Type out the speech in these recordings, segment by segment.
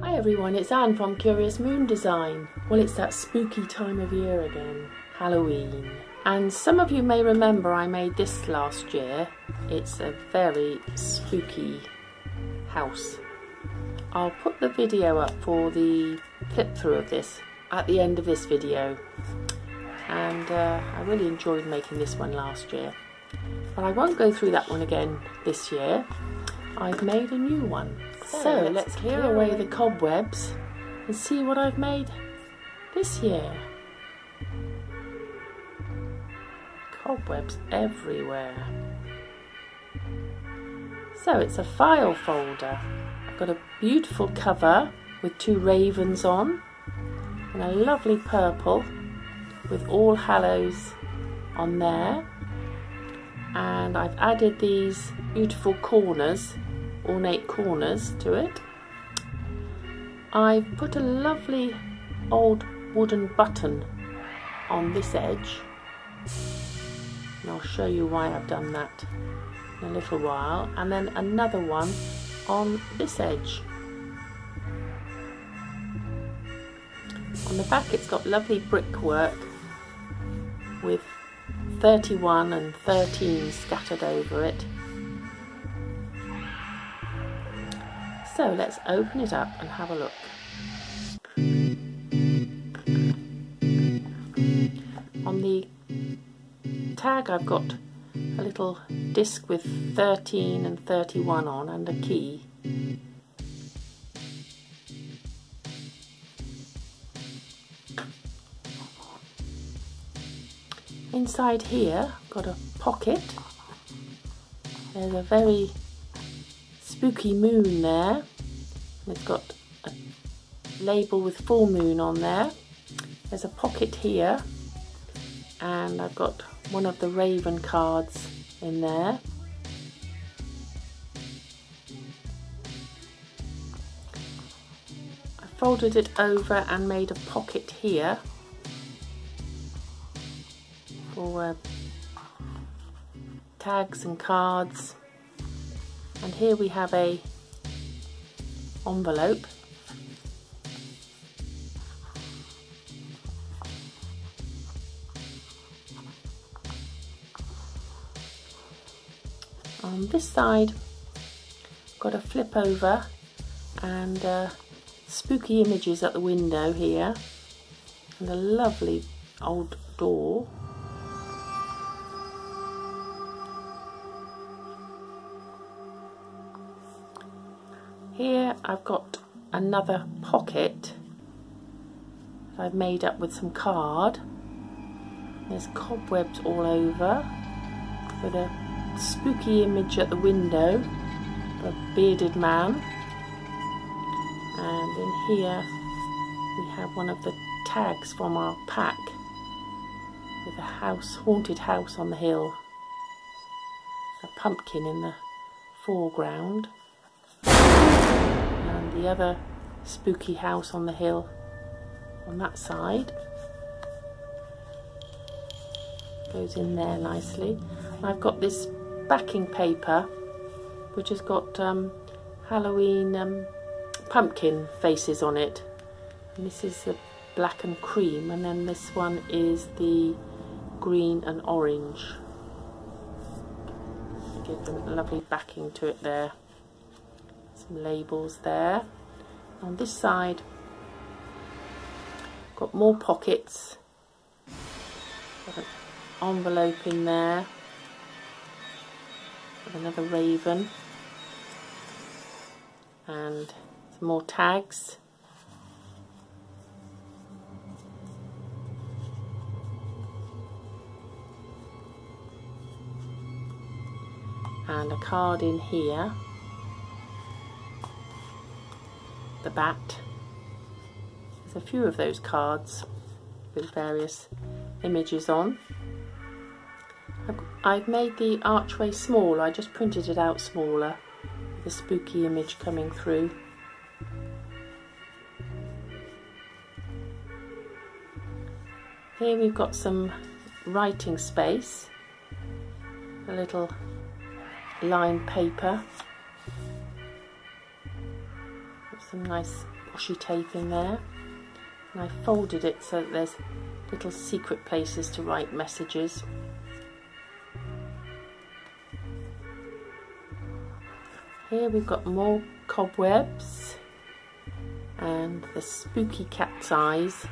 Hi everyone, it's Anne from Curious Moon Design. Well, it's that spooky time of year again, Halloween. And some of you may remember I made this last year. It's a very spooky house. I'll put the video up for the clip through of this at the end of this video. And I really enjoyed making this one last year. But I won't go through that one again this year. I've made a new one. So let's clear away the cobwebs and see what I've made this year. Cobwebs everywhere. So it's a file folder. I've got a beautiful cover with two ravens on and a lovely purple with All Hallows on there. And I've added these beautiful corners, ornate corners to it. I've put a lovely old wooden button on this edge, and I'll show you why I've done that in a little while, and then another one on this edge. On the back it's got lovely brickwork with 31 and 13 scattered over it. So let's open it up and have a look. On the tag I've got a little disc with 13 and 31 on and a key. Inside here I've got a pocket. There's a very spooky moon there. It's got a label with full moon on there. There's a pocket here, and I've got one of the raven cards in there. I folded it over and made a pocket here for tags and cards. And here we have a envelope. On this side, got a flip over and spooky images at the window here, and a lovely old door. Here I've got another pocket that I've made up with some card. There's cobwebs all over with a spooky image at the window of a bearded man. And in here we have one of the tags from our pack with a house, haunted house on the hill. A pumpkin in the foreground. The other spooky house on the hill on that side goes in there nicely. I've got this backing paper which has got Halloween pumpkin faces on it, and this is the black and cream, and then this one is the green and orange. Give them a lovely backing to it there. Some labels there. On this side, got more pockets. Got an envelope in there with another raven, and some more tags. And a card in here. The bat. There's a few of those cards with various images on. I've made the archway small. I just printed it out smaller with a spooky image coming through. Here we've got some writing space, a little lined paper, some nice washi tape in there, and I folded it so that there's little secret places to write messages. Here we've got more cobwebs and the spooky cat's eyes.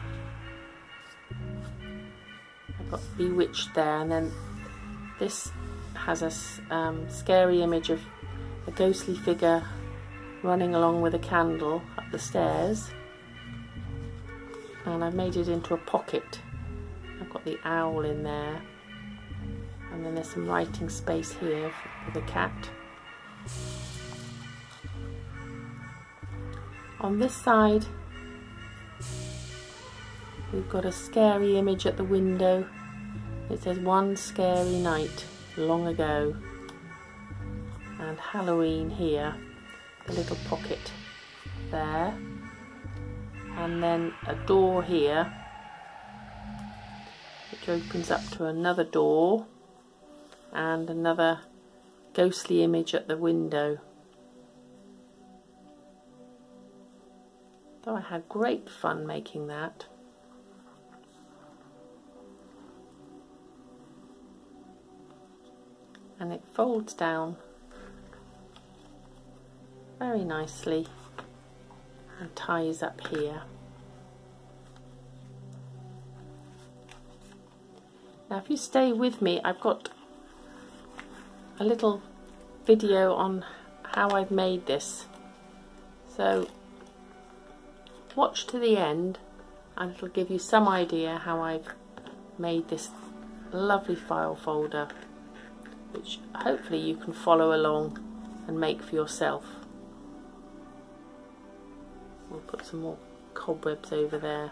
I've got Bewitched there, and then this has a scary image of a ghostly figure running along with a candle up the stairs, and I've made it into a pocket. I've got the owl in there, and then there's some writing space here for the cat. On this side we've got a scary image at the window. It says "One scary night long ago," and Halloween here, the little pocket there, and then a door here which opens up to another door and another ghostly image at the window. So I had great fun making that. And it folds down very nicely and ties up here. Now if you stay with me, I've got a little video on how I've made this, so watch to the end and it'll give you some idea how I've made this lovely file folder, which hopefully you can follow along and make for yourself. We'll put some more cobwebs over there.